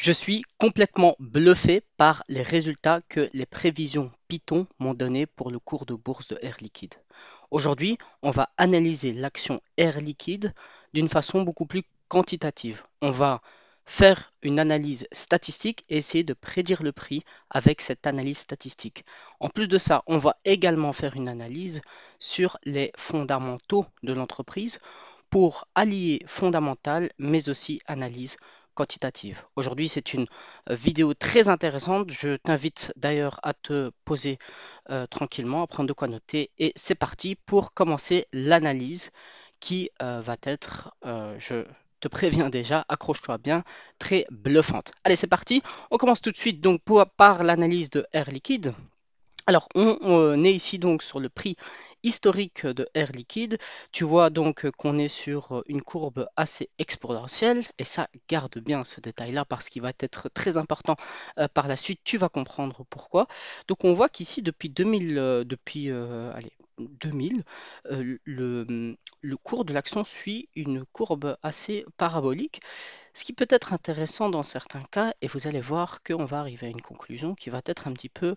Je suis complètement bluffé par les résultats que les prévisions Python m'ont donné pour le cours de bourse de Air Liquide. Aujourd'hui, on va analyser l'action Air Liquide d'une façon beaucoup plus quantitative. On va faire une analyse statistique et essayer de prédire le prix avec cette analyse statistique. En plus de ça, on va également faire une analyse sur les fondamentaux de l'entreprise pour allier fondamental mais aussi analyse quantitative. Aujourd'hui, c'est une vidéo très intéressante. Je t'invite d'ailleurs à te poser tranquillement, à prendre de quoi noter. Et c'est parti pour commencer l'analyse qui va être, je te préviens déjà, accroche-toi bien, très bluffante. Allez, c'est parti. On commence tout de suite donc par l'analyse de Air Liquide. Alors, on est ici donc sur le prix historique de Air Liquide. Tu vois donc qu'on est sur une courbe assez exponentielle et ça, garde bien ce détail-là parce qu'il va être très important par la suite. Tu vas comprendre pourquoi. Donc, on voit qu'ici, depuis 2000, allez, 2000, le cours de l'action suit une courbe assez parabolique. Ce qui peut être intéressant dans certains cas, et vous allez voir qu'on va arriver à une conclusion qui va être un petit peu,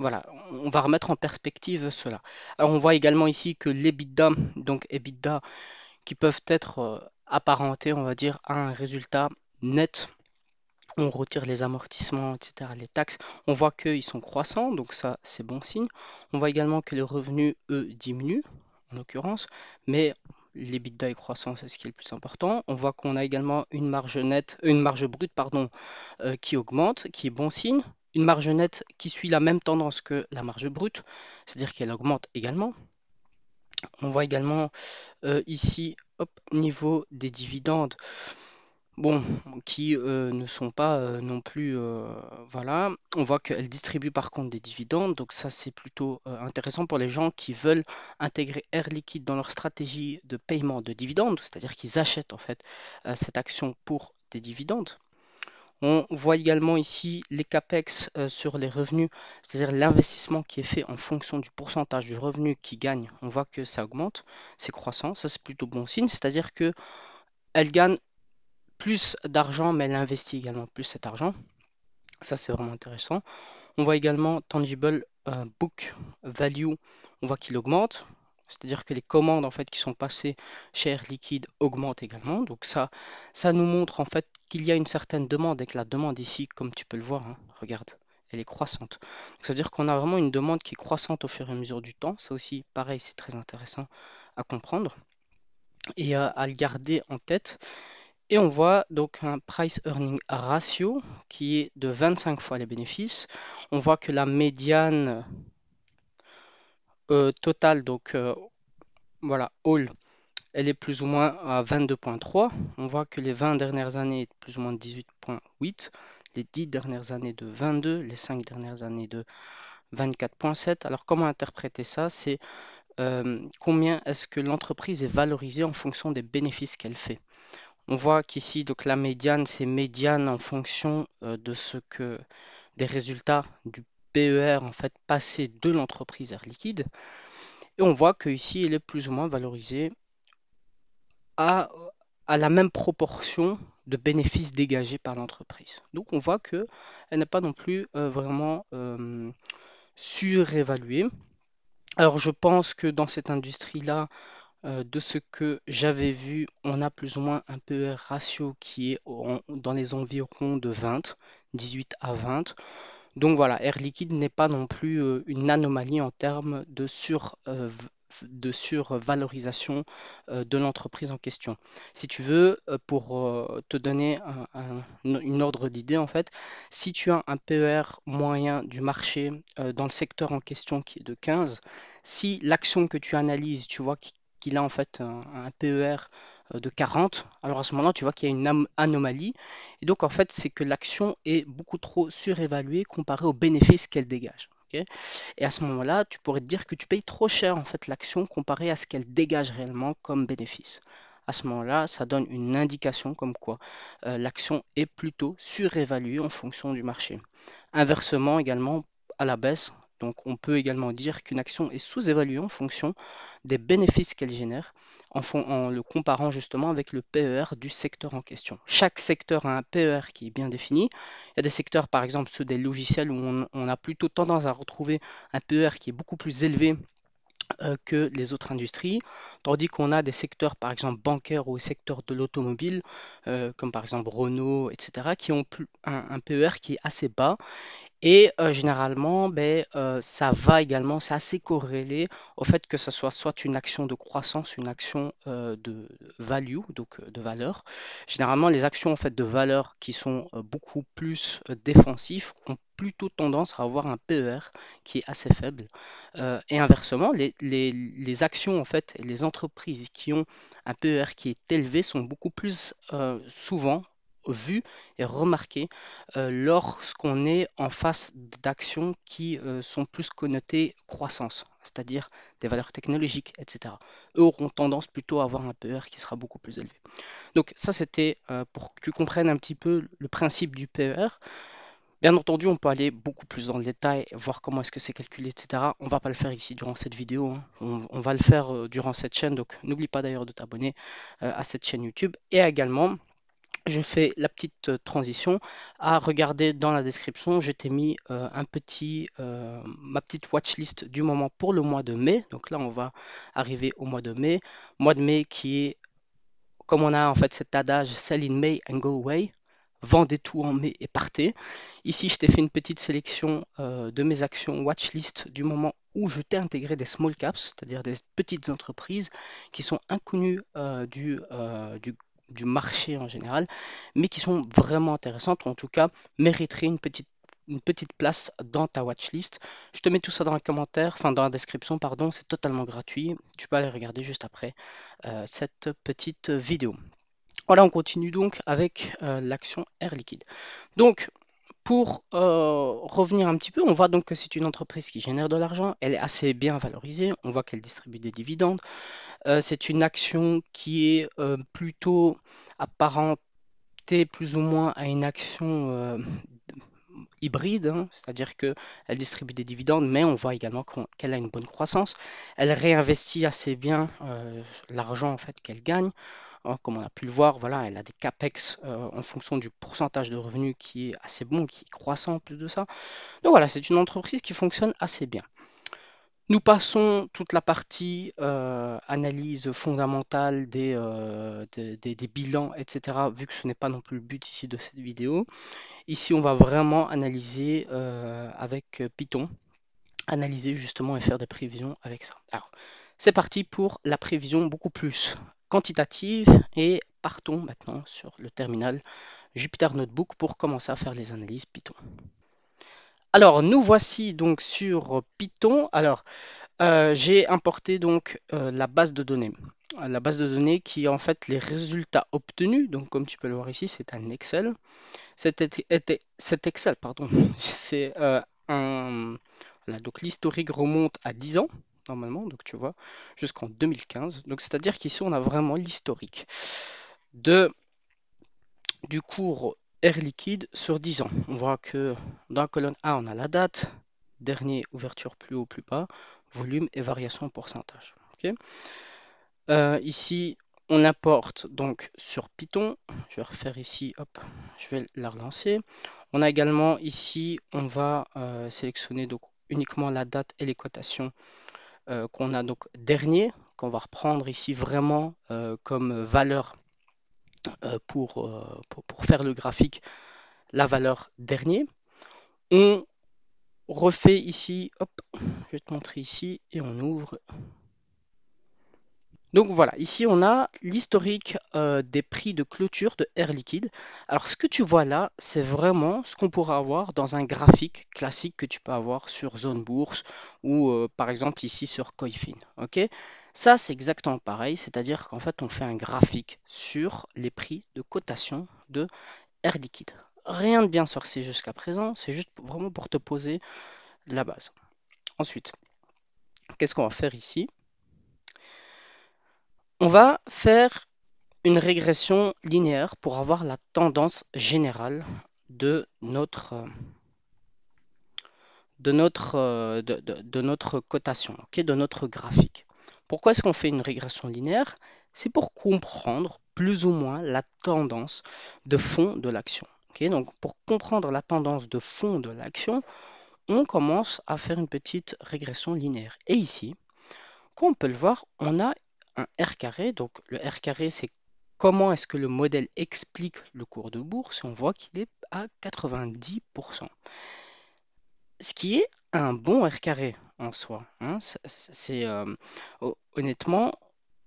voilà, on va remettre en perspective cela. Alors on voit également ici que l'EBITDA, donc EBITDA, qui peuvent être apparentés, on va dire, à un résultat net. On retire les amortissements, etc., les taxes. On voit qu'ils sont croissants, donc ça, c'est bon signe. On voit également que les revenus, eux, diminuent, en l'occurrence, mais l'EBITDA est croissant, c'est ce qui est le plus important. On voit qu'on a également une marge nette, une marge brute, pardon, qui augmente, qui est bon signe. Une marge nette qui suit la même tendance que la marge brute, c'est-à-dire qu'elle augmente également. On voit également ici, hop, niveau des dividendes, bon, qui ne sont pas non plus, voilà. On voit qu'elle distribue par contre des dividendes, donc ça c'est plutôt intéressant pour les gens qui veulent intégrer Air Liquide dans leur stratégie de paiement de dividendes, c'est-à-dire qu'ils achètent en fait cette action pour des dividendes. On voit également ici les CAPEX sur les revenus, c'est-à-dire l'investissement qui est fait en fonction du pourcentage du revenu qui gagne. On voit que ça augmente, c'est croissant, ça c'est plutôt bon signe, c'est-à-dire que elle gagne plus d'argent, mais elle investit également plus cet argent. Ça c'est vraiment intéressant. On voit également Tangible Book Value, on voit qu'il augmente. C'est-à-dire que les commandes en fait qui sont passées chez Air Liquide augmentent également. Donc ça nous montre en fait qu'il y a une certaine demande et que la demande ici, comme tu peux le voir, hein, regarde, elle est croissante. Donc, ça veut dire qu'on a vraiment une demande qui est croissante au fur et à mesure du temps. Ça aussi, pareil, c'est très intéressant à comprendre et à le garder en tête. Et on voit donc un price earning ratio qui est de 25 fois les bénéfices. On voit que la médiane totale, donc voilà, all, elle est plus ou moins à 22,3. On voit que les 20 dernières années est plus ou moins 18,8. Les 10 dernières années de 22, les 5 dernières années de 24,7. Alors comment interpréter ça? C'est combien est-ce que l'entreprise est valorisée en fonction des bénéfices qu'elle fait. On voit qu'ici, donc la médiane, c'est médiane en fonction de ce que des résultats du PER en fait passé de l'entreprise Air Liquide. Et on voit qu'ici, elle est plus ou moins valorisée à, à la même proportion de bénéfices dégagés par l'entreprise. Donc on voit qu'elle n'est pas non plus vraiment surévaluée. Alors je pense que dans cette industrie-là, de ce que j'avais vu, on a plus ou moins un PER ratio qui est dans les environs de 20, 18 à 20. Donc voilà, Air Liquide n'est pas non plus une anomalie en termes de survalorisation de l'entreprise en question. Si tu veux, pour te donner une ordre d'idée, en fait, si tu as un PER moyen du marché dans le secteur en question qui est de 15, si l'action que tu analyses, tu vois qu'il a en fait un PER de 40, alors à ce moment-là, tu vois qu'il y a une anomalie. Et donc, en fait, c'est que l'action est beaucoup trop surévaluée comparée aux bénéfices qu'elle dégage. Ok. Et à ce moment-là, tu pourrais te dire que tu payes trop cher en fait l'action comparée à ce qu'elle dégage réellement comme bénéfice. À ce moment-là, ça donne une indication comme quoi l'action est plutôt surévaluée en fonction du marché. Inversement également à la baisse, Donc on peut également dire qu'une action est sous-évaluée en fonction des bénéfices qu'elle génère, en le comparant justement avec le PER du secteur en question. Chaque secteur a un PER qui est bien défini. Il y a des secteurs, par exemple ceux des logiciels, où on a plutôt tendance à retrouver un PER qui est beaucoup plus élevé que les autres industries, tandis qu'on a des secteurs, par exemple bancaires ou secteurs de l'automobile, comme par exemple Renault, etc., qui ont un PER qui est assez bas. Et généralement, ça va également, c'est assez corrélé au fait que ce soit une action de croissance, une action de value, donc de valeur. Généralement, les actions en fait de valeur qui sont beaucoup plus défensifs ont plutôt tendance à avoir un PER qui est assez faible. Et inversement, les actions en fait, et les entreprises qui ont un PER qui est élevé sont beaucoup plus souvent vues et remarquées lorsqu'on est en face d'actions qui sont plus connotées croissance, c'est-à-dire des valeurs technologiques, etc. Eux auront tendance plutôt à avoir un PER qui sera beaucoup plus élevé. Donc ça, c'était pour que tu comprennes un petit peu le principe du PER. Bien entendu, on peut aller beaucoup plus dans le détail, voir comment est-ce que c'est calculé, etc. On ne va pas le faire ici durant cette vidéo, hein. On va le faire durant cette chaîne, donc n'oublie pas d'ailleurs de t'abonner à cette chaîne YouTube. Et également, je fais la petite transition à regarder dans la description. Je t'ai mis ma petite watchlist du moment pour le mois de mai. Donc là, on va arriver au mois de mai. Mois de mai qui est, comme on a en fait cet adage, sell in May and go away. Vendez tout en mai et partez. Ici, je t'ai fait une petite sélection de mes actions watchlist du moment où je t'ai intégré des small caps, c'est-à-dire des petites entreprises qui sont inconnues du marché en général, mais qui sont vraiment intéressantes, ou en tout cas mériteraient une petite place dans ta watchlist. Je te mets tout ça dans les commentaires, enfin dans la description, pardon, c'est totalement gratuit. Tu peux aller regarder juste après cette petite vidéo. Voilà, on continue donc avec l'action Air Liquide. Donc, pour revenir un petit peu, on voit donc que c'est une entreprise qui génère de l'argent, elle est assez bien valorisée, on voit qu'elle distribue des dividendes. C'est une action qui est plutôt apparentée plus ou moins à une action hybride, hein, c'est-à-dire qu'elle distribue des dividendes, mais on voit également qu'elle a une bonne croissance. Elle réinvestit assez bien l'argent en fait qu'elle gagne. Hein, comme on a pu le voir, voilà, elle a des capex en fonction du pourcentage de revenus qui est assez bon, qui est croissant en plus de ça. Donc voilà, c'est une entreprise qui fonctionne assez bien. Nous passons toute la partie analyse fondamentale des bilans, etc., vu que ce n'est pas non plus le but ici de cette vidéo. Ici, on va vraiment analyser avec Python, analyser justement et faire des prévisions avec ça. Alors, c'est parti pour la prévision beaucoup plus quantitative et partons maintenant sur le terminal Jupyter Notebook pour commencer à faire les analyses Python. Alors, nous voici donc sur Python. Alors, j'ai importé donc la base de données. La base de données qui est en fait les résultats obtenus. Donc, comme tu peux le voir ici, c'est un Excel. Cet Excel, pardon, c'est un. Voilà, donc l'historique remonte à 10 ans, normalement, donc tu vois, jusqu'en 2015. Donc c'est-à-dire qu'ici, on a vraiment l'historique de du cours Air Liquide sur 10 ans. On voit que dans la colonne A, on a la date, dernier ouverture plus haut, plus bas, volume et variation en pourcentage. Ok. Ici, on importe donc sur Python. Je vais refaire ici, hop, je vais la relancer. On a également ici, on va sélectionner donc uniquement la date et les cotations qu'on a donc dernier, qu'on va reprendre ici vraiment comme valeur pour faire le graphique, la valeur dernier. On refait ici, hop, je vais te montrer ici et on ouvre. Donc voilà, ici on a l'historique des prix de clôture de Air Liquide. Alors ce que tu vois là, c'est vraiment ce qu'on pourra avoir dans un graphique classique que tu peux avoir sur Zone Bourse ou par exemple ici sur Coifin. Ok, ça c'est exactement pareil, c'est-à-dire qu'en fait on fait un graphique sur les prix de cotation de Air Liquide. Rien de bien sorcier jusqu'à présent, c'est juste vraiment pour te poser la base. Ensuite, qu'est-ce qu'on va faire ici? On va faire une régression linéaire pour avoir la tendance générale de de notre cotation, ok, de notre graphique. Pourquoi est-ce qu'on fait une régression linéaire? C'est pour comprendre plus ou moins la tendance de fond de l'action. Ok, donc pour comprendre la tendance de fond de l'action, on commence à faire une petite régression linéaire. Et ici, comme on peut le voir, on a un R carré. Donc le R carré, c'est comment est-ce que le modèle explique le cours de bourse. On voit qu'il est à 90%. Ce qui est un bon R carré en soi, hein. Honnêtement,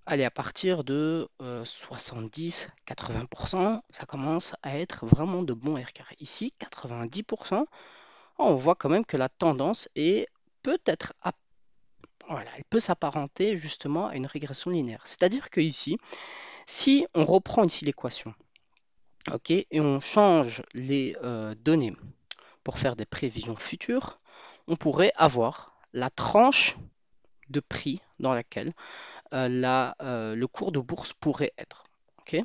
allez, à partir de 70-80%, ça commence à être vraiment de bons R carrés. Ici, 90%, on voit quand même que la tendance est peut-être, voilà, elle peut s'apparenter justement à une régression linéaire. C'est-à-dire que ici, si on reprend ici l'équation, ok, et on change les données pour faire des prévisions futures, on pourrait avoir la tranche de prix dans laquelle le cours de bourse pourrait être. Ok.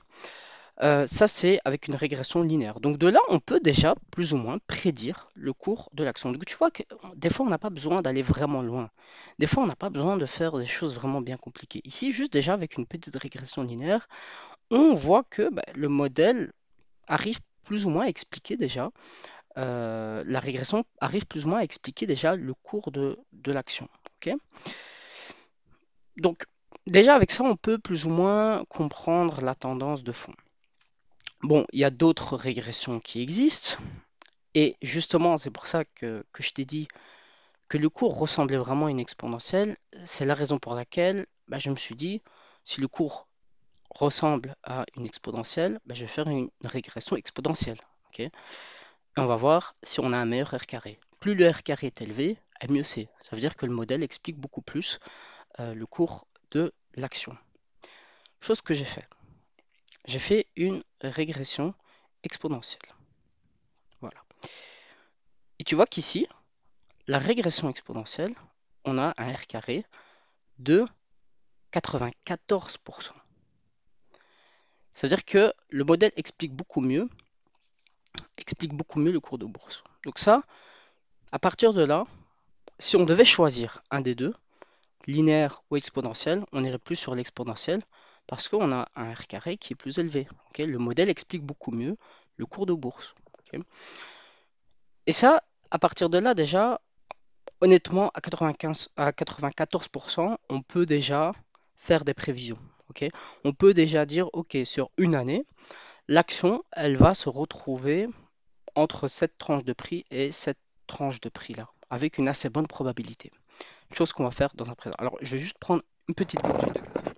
Ça, c'est avec une régression linéaire. Donc de là, on peut déjà plus ou moins prédire le cours de l'action. Donc tu vois que des fois, on n'a pas besoin d'aller vraiment loin. Des fois, on n'a pas besoin de faire des choses vraiment bien compliquées. Ici, juste déjà avec une petite régression linéaire, on voit que le modèle arrive plus ou moins à expliquer déjà, la régression arrive plus ou moins à expliquer déjà le cours de l'action. Ok. Donc déjà avec ça, on peut plus ou moins comprendre la tendance de fond. Bon, il y a d'autres régressions qui existent. Et justement, c'est pour ça que je t'ai dit que le cours ressemblait vraiment à une exponentielle. C'est la raison pour laquelle je me suis dit, si le cours ressemble à une exponentielle, je vais faire une régression exponentielle. Ok. Et on va voir si on a un meilleur R carré. Plus le R carré est élevé, mieux c'est. Ça veut dire que le modèle explique beaucoup plus le cours de l'action. Chose que j'ai fait. J'ai fait une régression exponentielle. Voilà. Et tu vois qu'ici, la régression exponentielle, on a un R carré de 94%. Ça veut dire que le modèle explique beaucoup mieux le cours de bourse. Donc ça, à partir de là, si on devait choisir un des deux, linéaire ou exponentiel, on irait plus sur l'exponentiel parce qu'on a un R carré qui est plus élevé. Okay, le modèle explique beaucoup mieux le cours de bourse. Okay. Et ça, à partir de là, déjà, honnêtement, à 94%, on peut déjà faire des prévisions. Okay. On peut déjà dire, OK, sur une année, l'action, elle va se retrouver entre cette tranche de prix et cette tranche de prix-là, avec une assez bonne probabilité. Chose qu'on va faire dans un présent. Alors, je vais juste prendre une petite gorgée de café.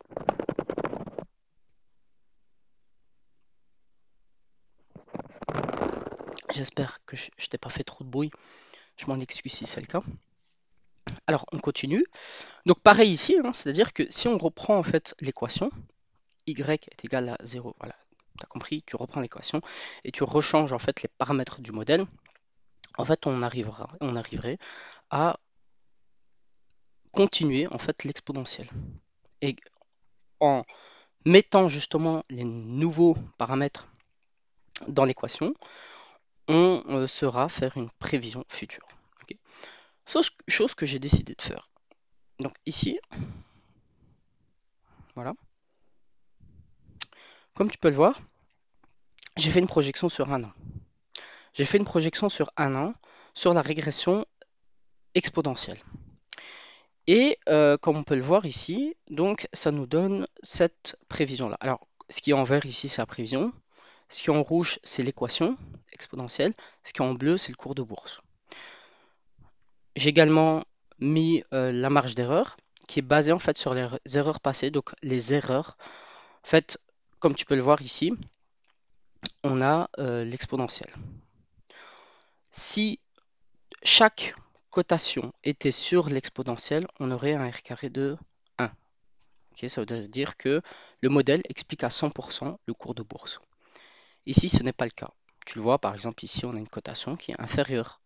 J'espère que je t'ai pas fait trop de bruit. Je m'en excuse si c'est le cas. Alors, on continue. Donc, pareil ici, hein, c'est-à-dire que si on reprend en fait l'équation, y est égal à 0, voilà, tu as compris, tu reprends l'équation et tu rechanges en fait les paramètres du modèle, en fait, on arriverait à continuer en fait l'exponentielle. Et en mettant justement les nouveaux paramètres dans l'équation, on saura faire une prévision future. Okay. Chose que j'ai décidé de faire. Donc ici, voilà, comme tu peux le voir, j'ai fait une projection sur un an. J'ai fait une projection sur un an sur la régression exponentielle. Et comme on peut le voir ici, donc ça nous donne cette prévision-là. Alors, ce qui est en vert ici, c'est la prévision. Ce qui est en rouge, c'est l'équation exponentielle. Ce qui est en bleu, c'est le cours de bourse. J'ai également mis la marge d'erreur qui est basée en fait sur les erreurs passées. Donc les erreurs, en fait, comme tu peux le voir ici, on a l'exponentielle. Si chaque cotation était sur l'exponentielle, on aurait un R carré de 1. Okay, ça veut dire que le modèle explique à 100% le cours de bourse. Ici, ce n'est pas le cas. Tu le vois, par exemple, ici, on a une cotation qui est inférieure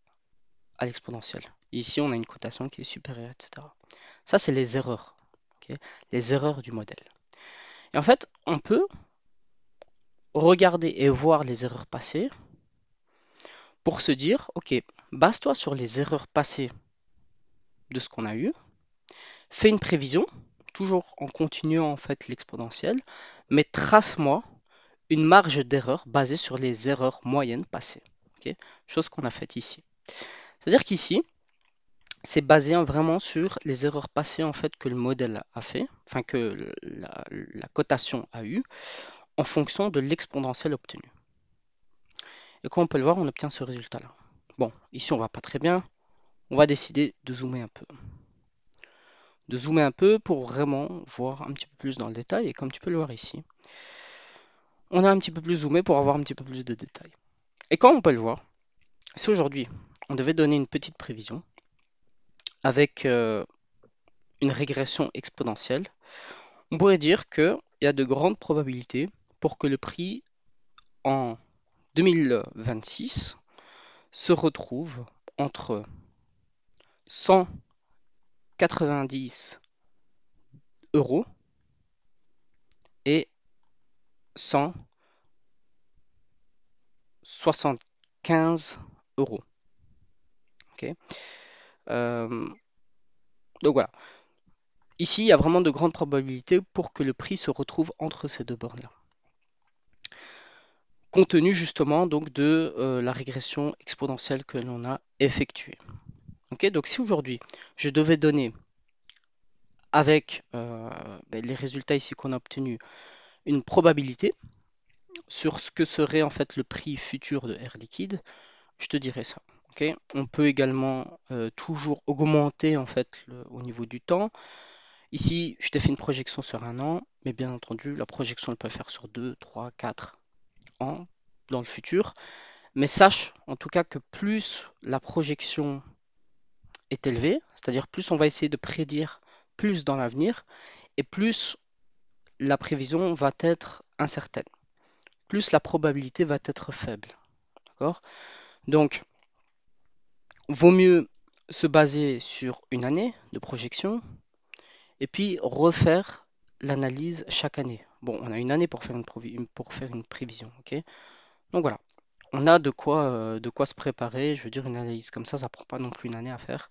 à l'exponentielle. Ici, on a une cotation qui est supérieure, etc. Ça, c'est les erreurs. Okay, les erreurs du modèle. Et en fait, on peut regarder et voir les erreurs passées pour se dire, OK, base-toi sur les erreurs passées de ce qu'on a eu, fais une prévision, toujours en continuant en fait l'exponentielle, mais trace-moi une marge d'erreur basée sur les erreurs moyennes passées. Ok, chose qu'on a faite ici. C'est-à-dire qu'ici, c'est basé vraiment sur les erreurs passées en fait que le modèle a fait, enfin que la cotation a eu, en fonction de l'exponentielle obtenue. Et comme on peut le voir, on obtient ce résultat-là. Bon, ici on va pas très bien, on va décider de zoomer un peu. De zoomer un peu pour vraiment voir un petit peu plus dans le détail, et comme tu peux le voir ici, on a un petit peu plus zoomé pour avoir un petit peu plus de détails. Et comme on peut le voir, si aujourd'hui on devait donner une petite prévision avec une régression exponentielle, on pourrait dire qu'il y a de grandes probabilités pour que le prix en 2026 se retrouve entre 190 euros et 175 euros. Ok. Euh, donc voilà. Ici, il y a vraiment de grandes probabilités pour que le prix se retrouve entre ces deux bornes-là. Compte tenu justement donc de la régression exponentielle que l'on a effectuée. Ok, donc si aujourd'hui je devais donner avec les résultats ici qu'on a obtenus une probabilité sur ce que serait en fait le prix futur de Air Liquide, je te dirais ça. Ok, on peut également toujours augmenter en fait au niveau du temps. Ici, je t'ai fait une projection sur un an, mais bien entendu, la projection, elle peut faire sur 2, 3, 4 ans dans le futur. Mais sache en tout cas que plus la projection est élevée, c'est-à-dire plus on va essayer de prédire plus dans l'avenir, et plus la prévision va être incertaine, plus la probabilité va être faible. D'accord? Donc, vaut mieux se baser sur une année de projection et puis refaire l'analyse chaque année. Bon, on a une année pour faire une prévision, ok? Donc voilà, on a de quoi se préparer. Je veux dire, une analyse comme ça prend pas non plus une année à faire.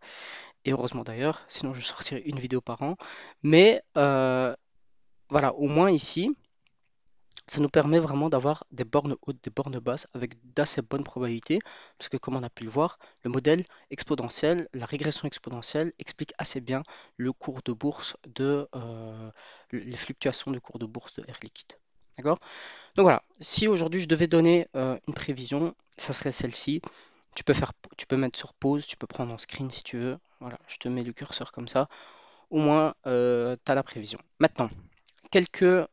Et heureusement d'ailleurs, sinon je sortirais une vidéo par an. Mais voilà, au moins ici, ça nous permet vraiment d'avoir des bornes hautes, des bornes basses avec d'assez bonnes probabilités, parce que comme on a pu le voir, le modèle exponentiel, la régression exponentielle explique assez bien le cours de bourse les fluctuations du cours de bourse de Air Liquide. D'accord? Donc voilà, si aujourd'hui je devais donner une prévision, ça serait celle-ci. Tu peux mettre sur pause, tu peux prendre en screen si tu veux. Voilà, je te mets le curseur comme ça. Au moins, tu as la prévision. Maintenant, quelques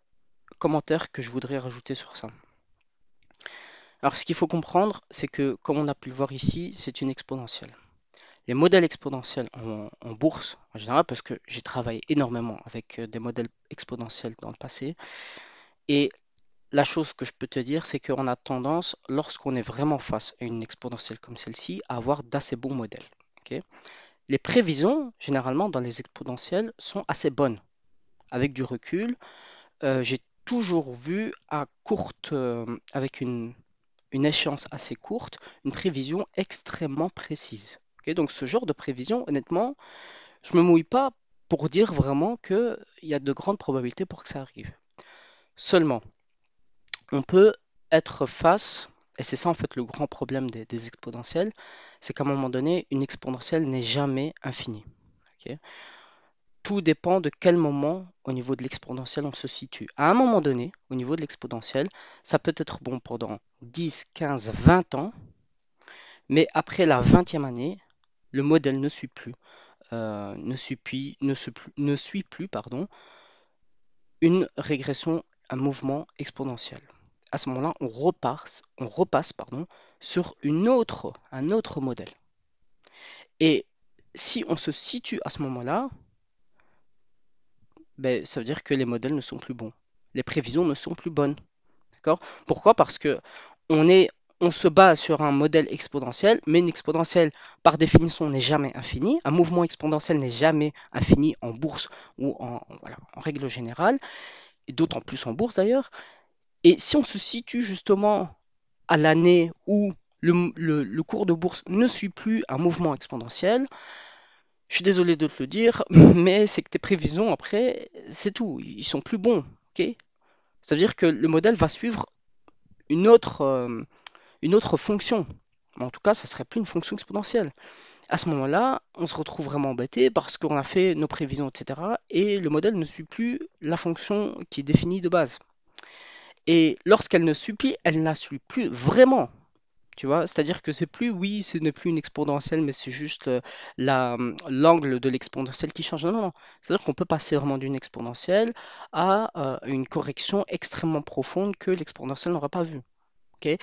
commentaires que je voudrais rajouter sur ça. Alors, ce qu'il faut comprendre, c'est que, comme on a pu le voir ici, c'est une exponentielle. Les modèles exponentiels en bourse, en général, parce que j'ai travaillé énormément avec des modèles exponentiels dans le passé, et la chose que je peux te dire, c'est qu'on a tendance, lorsqu'on est vraiment face à une exponentielle comme celle-ci, à avoir d'assez bons modèles. Ok. Les prévisions, généralement, dans les exponentielles, sont assez bonnes. Avec du recul, j'ai toujours vu avec une échéance assez courte, une prévision extrêmement précise. Ok, donc ce genre de prévision, honnêtement, je ne me mouille pas pour dire vraiment qu'il y a de grandes probabilités pour que ça arrive. Seulement, on peut être face, et c'est ça en fait le grand problème des exponentielles, c'est qu'à un moment donné, une exponentielle n'est jamais infinie. Ok. Tout dépend de quel moment au niveau de l'exponentielle on se situe. À un moment donné, au niveau de l'exponentielle, ça peut être bon pendant 10, 15, 20 ans, mais après la 20e année, le modèle ne suit plus pardon, une régression, un mouvement exponentiel. À ce moment-là, on repasse pardon, sur un autre modèle. Et si on se situe à ce moment-là, ben, ça veut dire que les modèles ne sont plus bons. Les prévisions ne sont plus bonnes. D'accord? Pourquoi? Parce que on est, on se base sur un modèle exponentiel, mais une exponentielle, par définition, n'est jamais infinie. Un mouvement exponentiel n'est jamais infini en bourse ou voilà, en règle générale, et d'autant plus en bourse d'ailleurs. Et si on se situe justement à l'année où le cours de bourse ne suit plus un mouvement exponentiel, je suis désolé de te le dire, mais c'est que tes prévisions après, c'est tout, ils sont plus bons, ok? Ça veut dire que le modèle va suivre une autre, euh, une autre fonction. Mais en tout cas, ça serait plus une fonction exponentielle. À ce moment-là, on se retrouve vraiment embêté parce qu'on a fait nos prévisions, etc. Et le modèle ne suit plus la fonction qui est définie de base. Et lorsqu'elle ne suit plus, elle ne la suit plus vraiment. Tu vois, c'est-à-dire que c'est plus, oui, ce n'est plus une exponentielle, mais c'est juste l'angle de l'exponentielle qui change. Non, non, non. C'est-à-dire qu'on peut passer vraiment d'une exponentielle à une correction extrêmement profonde que l'exponentielle n'aura pas vue. Ok.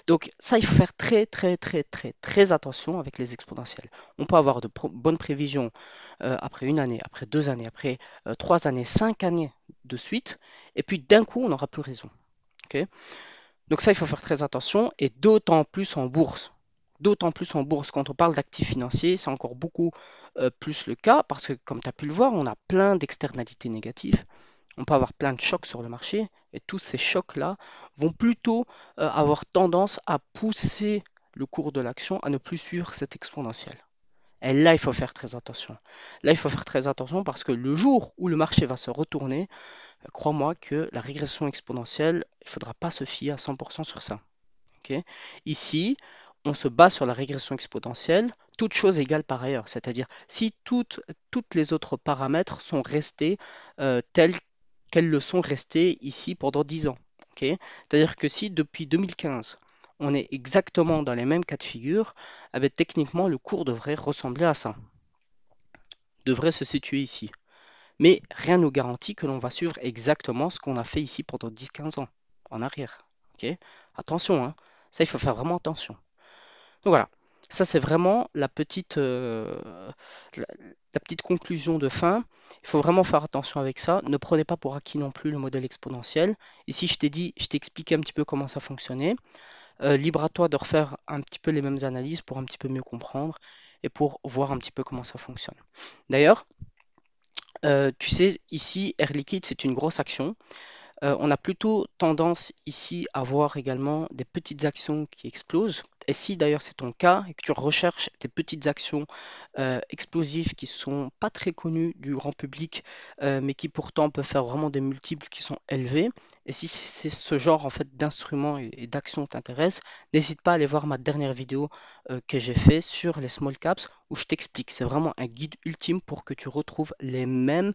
Donc ça, il faut faire très, très, très, très, très attention avec les exponentielles. On peut avoir de bonnes prévisions après une année, après 2 années, après 3 années, 5 années de suite, et puis d'un coup, on n'aura plus raison. Ok. Donc ça, il faut faire très attention, et d'autant plus en bourse. D'autant plus en bourse, quand on parle d'actifs financiers, c'est encore beaucoup plus le cas, parce que comme tu as pu le voir, on a plein d'externalités négatives. On peut avoir plein de chocs sur le marché, et tous ces chocs-là vont plutôt avoir tendance à pousser le cours de l'action à ne plus suivre cette exponentielle. Et là, il faut faire très attention. Là, il faut faire très attention parce que le jour où le marché va se retourner, crois-moi que la régression exponentielle, il ne faudra pas se fier à 100% sur ça. Ok. Ici, on se base sur la régression exponentielle, toutes choses égales par ailleurs. C'est-à-dire, si toutes les autres paramètres sont restés tels qu'elles le sont restées ici pendant 10 ans. Ok. C'est-à-dire que si depuis 2015, on est exactement dans les mêmes cas de figure, eh bien, techniquement, le cours devrait ressembler à ça, devrait se situer ici. Mais rien ne nous garantit que l'on va suivre exactement ce qu'on a fait ici pendant 10-15 ans en arrière. Ok. Attention, hein. Ça, il faut faire vraiment attention. Donc voilà, ça c'est vraiment la, la petite conclusion de fin. Il faut vraiment faire attention avec ça. Ne prenez pas pour acquis non plus le modèle exponentiel. Ici, je t'ai dit, je t'ai expliqué un petit peu comment ça fonctionnait. Libre à toi de refaire un petit peu les mêmes analyses pour un petit peu mieux comprendre et pour voir un petit peu comment ça fonctionne. D'ailleurs, tu sais, ici, Air Liquide, c'est une grosse action. On a plutôt tendance ici à voir également des petites actions qui explosent. Et si d'ailleurs c'est ton cas et que tu recherches des petites actions explosives qui ne sont pas très connues du grand public, mais qui pourtant peuvent faire vraiment des multiples qui sont élevés, et si c'est ce genre en fait d'instruments et d'actions t'intéresse, n'hésite pas à aller voir ma dernière vidéo que j'ai fait sur les small caps où je t'explique. C'est vraiment un guide ultime pour que tu retrouves les mêmes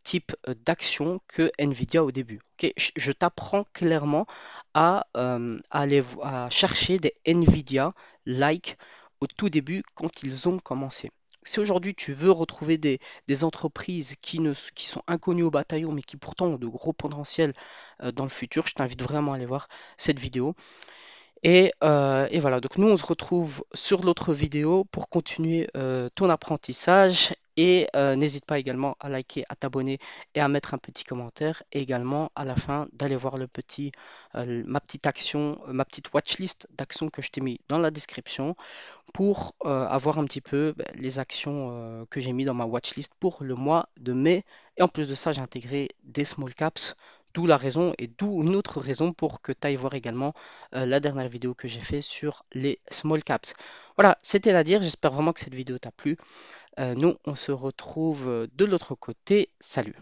type d'action que Nvidia au début. Ok. Je t'apprends clairement à chercher des Nvidia like au tout début quand ils ont commencé. Si aujourd'hui tu veux retrouver des entreprises qui sont inconnues au bataillon mais qui pourtant ont de gros potentiels dans le futur, je t'invite vraiment à aller voir cette vidéo. Et voilà, donc nous on se retrouve sur l'autre vidéo pour continuer ton apprentissage. Et n'hésite pas également à liker, à t'abonner et à mettre un petit commentaire. Et également à la fin d'aller voir ma petite action, ma petite watchlist d'actions que je t'ai mis dans la description pour avoir un petit peu les actions que j'ai mis dans ma watchlist pour le mois de mai. Et en plus de ça, j'ai intégré des small caps, d'où la raison et d'où une autre raison pour que tu ailles voir également la dernière vidéo que j'ai fait sur les small caps. Voilà, c'était à dire. J'espère vraiment que cette vidéo t'a plu. Nous, on se retrouve de l'autre côté. Salut!